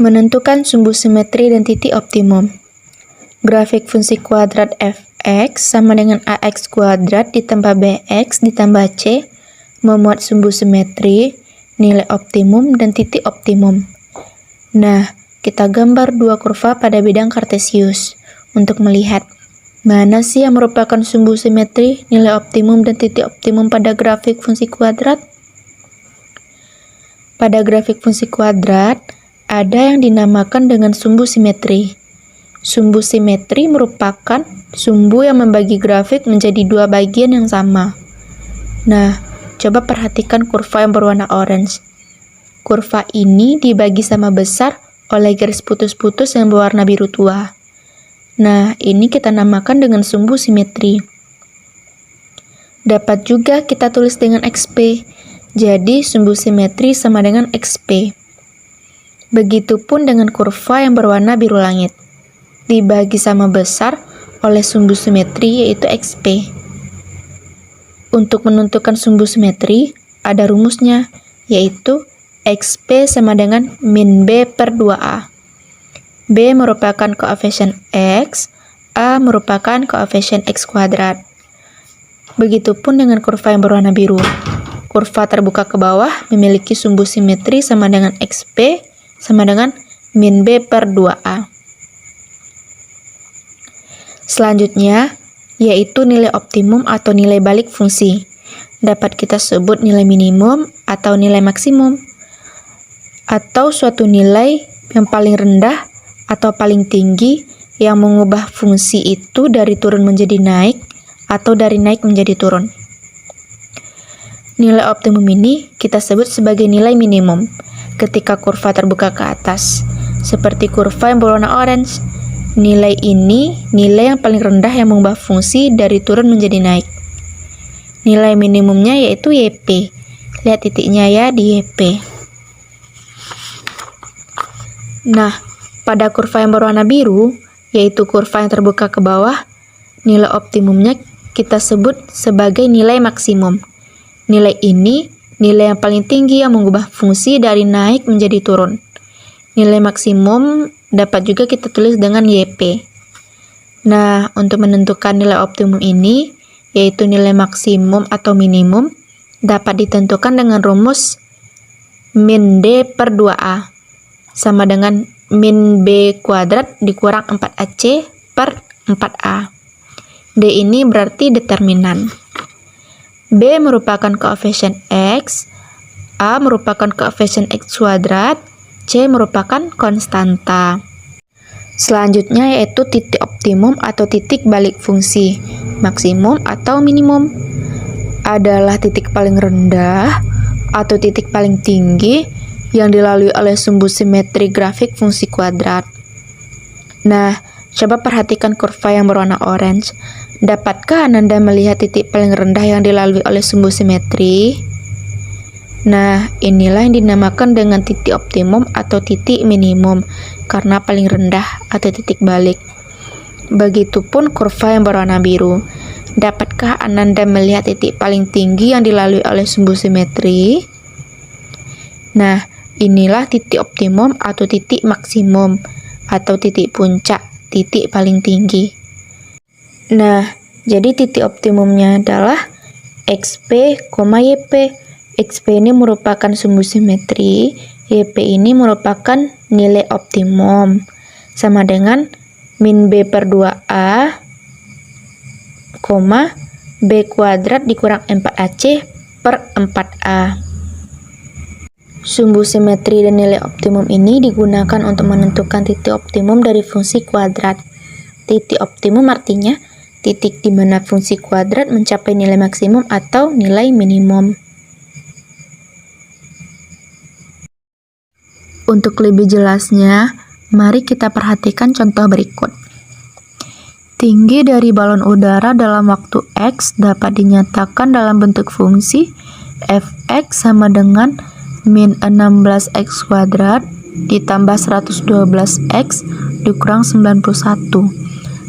Menentukan sumbu simetri dan titik optimum. Grafik fungsi kuadrat fx sama dengan ax kuadrat ditambah bx ditambah c memuat sumbu simetri, nilai optimum, dan titik optimum. Nah, kita gambar dua kurva pada bidang kartesius untuk melihat mana sih yang merupakan sumbu simetri, nilai optimum, dan titik optimum pada grafik fungsi kuadrat. Pada grafik fungsi kuadrat, ada yang dinamakan dengan sumbu simetri. Sumbu simetri merupakan sumbu yang membagi grafik menjadi dua bagian yang sama. Nah, coba perhatikan kurva yang berwarna orange. Kurva ini dibagi sama besar oleh garis putus-putus yang berwarna biru tua. Nah, ini kita namakan dengan sumbu simetri. Dapat juga kita tulis dengan XP. Jadi, sumbu simetri sama dengan XP. Begitupun dengan kurva yang berwarna biru langit. Dibagi sama besar oleh sumbu simetri yaitu XP. Untuk menentukan sumbu simetri, ada rumusnya, yaitu XP sama dengan min B per 2A. B merupakan koefisien X, A merupakan koefisien X kuadrat. Begitupun dengan kurva yang berwarna biru. Kurva terbuka ke bawah memiliki sumbu simetri sama dengan XP sama dengan min B per 2A. Selanjutnya, yaitu nilai optimum atau nilai balik fungsi. Dapat kita sebut nilai minimum atau nilai maksimum, atau suatu nilai yang paling rendah atau paling tinggi yang mengubah fungsi itu dari turun menjadi naik atau dari naik menjadi turun. Nilai optimum ini kita sebut sebagai nilai minimum ketika kurva terbuka ke atas, seperti kurva yang berwarna orange. Nilai ini nilai yang paling rendah yang mengubah fungsi dari turun menjadi naik. Nilai minimumnya yaitu YP. Lihat titiknya ya di YP. Nah, pada kurva yang berwarna biru, yaitu kurva yang terbuka ke bawah, nilai optimumnya kita sebut sebagai nilai maksimum. Nilai ini nilai yang paling tinggi yang mengubah fungsi dari naik menjadi turun. Nilai maksimum dapat juga kita tulis dengan YP. Nah, untuk menentukan nilai optimum ini, yaitu nilai maksimum atau minimum, dapat ditentukan dengan rumus min D per 2A, sama dengan min B kuadrat dikurang 4AC per 4A. D ini berarti determinan. B merupakan koefisien X, A merupakan koefisien X kuadrat, C merupakan konstanta. Selanjutnya yaitu titik optimum atau titik balik fungsi, maksimum atau minimum. Adalah titik paling rendah atau titik paling tinggi yang dilalui oleh sumbu simetri grafik fungsi kuadrat. Nah, coba perhatikan kurva yang berwarna orange. Dapatkah Ananda melihat titik paling rendah yang dilalui oleh sumbu simetri? Nah, inilah yang dinamakan dengan titik optimum atau titik minimum, karena paling rendah atau titik balik. Begitupun kurva yang berwarna biru. Dapatkah Ananda melihat titik paling tinggi yang dilalui oleh sumbu simetri? Nah, inilah titik optimum atau titik maksimum, atau titik puncak, titik paling tinggi. Nah, jadi titik optimumnya adalah XP, YP. XP ini merupakan sumbu simetri, YP ini merupakan nilai optimum, sama dengan min B per 2A, B kuadrat dikurang 4AC per 4A. Sumbu simetri dan nilai optimum ini digunakan untuk menentukan titik optimum dari fungsi kuadrat. Titik optimum artinya titik di mana fungsi kuadrat mencapai nilai maksimum atau nilai minimum. Untuk lebih jelasnya, mari kita perhatikan contoh berikut. Tinggi dari balon udara dalam waktu X dapat dinyatakan dalam bentuk fungsi fx sama dengan min 16x kuadrat ditambah 112x dikurang 91.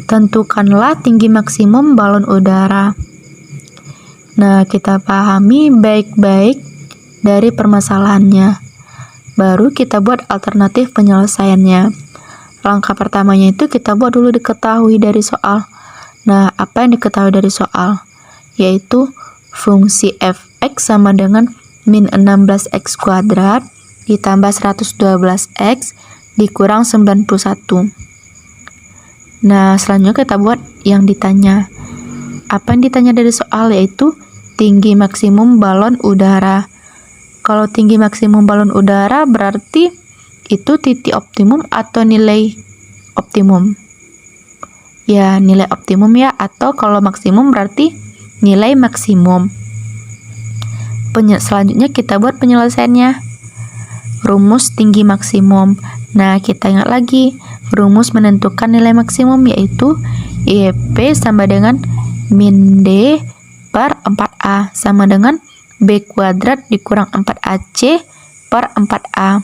Tentukanlah tinggi maksimum balon udara. Nah, kita pahami baik-baik dari permasalahannya. baru kita buat alternatif penyelesaiannya. Langkah pertamanya itu kita buat dulu diketahui dari soal. Nah, apa yang diketahui dari soal? Yaitu fungsi f(x) sama dengan min 16x kuadrat ditambah 112x dikurang 91. Nah, selanjutnya kita buat yang ditanya. Apa yang ditanya dari soal yaitu tinggi maksimum balon udara. Kalau tinggi maksimum balon udara berarti itu titik optimum atau nilai optimum? Ya, nilai optimum ya, atau kalau maksimum berarti nilai maksimum. Selanjutnya kita buat penyelesaiannya. Rumus tinggi maksimum. Nah, kita ingat lagi, rumus menentukan nilai maksimum yaitu YP sama dengan min D per 4A sama dengan B kuadrat dikurang 4AC per 4A.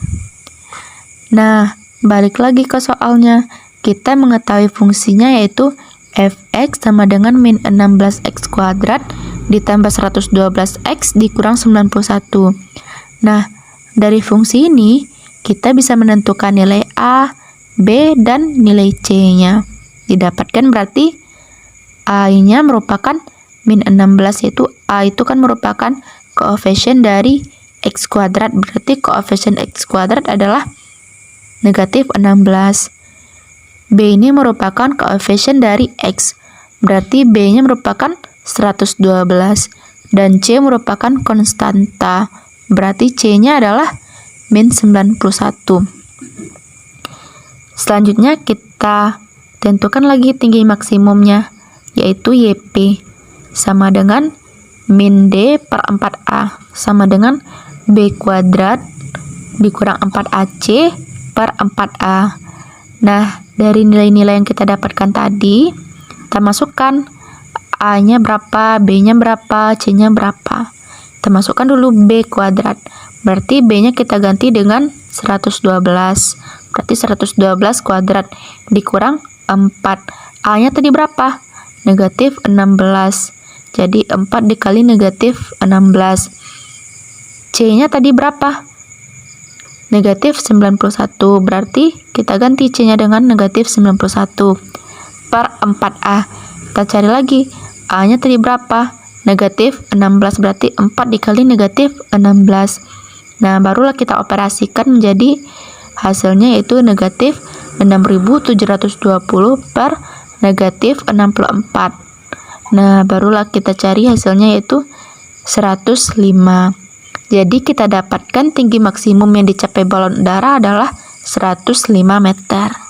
Nah, balik lagi ke soalnya. Kita mengetahui fungsinya yaitu f(x) sama dengan min 16x kuadrat ditambah 112x dikurang 91. Nah, dari fungsi ini, kita bisa menentukan nilai A, B, dan nilai C-nya. Didapatkan berarti A-nya merupakan min 16, yaitu A itu kan merupakan koefisien dari X kuadrat. Berarti koefisien X kuadrat adalah negatif 16. B ini merupakan koefisien dari X. Berarti B-nya merupakan 112. Dan C merupakan konstanta. Berarti C-nya adalah min 91. Selanjutnya kita tentukan lagi tinggi maksimumnya, yaitu YP sama dengan min D per 4A sama dengan B kuadrat dikurang 4AC per 4A. Nah, dari nilai-nilai yang kita dapatkan tadi, kita masukkan A-nya berapa, B-nya berapa, C-nya berapa. Kita masukkan dulu B kuadrat. Berarti B-nya kita ganti dengan 112. Berarti 112 kuadrat dikurang 4. A-nya tadi berapa? Negatif 16. Jadi 4 dikali negatif 16. C-nya tadi berapa? Negatif 91. Berarti kita ganti C-nya dengan negatif 91 per 4A. Kita cari lagi. A-nya tadi berapa? Negatif 16. Berarti 4 dikali negatif 16. Nah, barulah kita operasikan menjadi hasilnya yaitu negatif 6.720 per negatif 64. Nah, barulah kita cari hasilnya yaitu 105. Jadi kita dapatkan tinggi maksimum yang dicapai balon udara adalah 105 meter.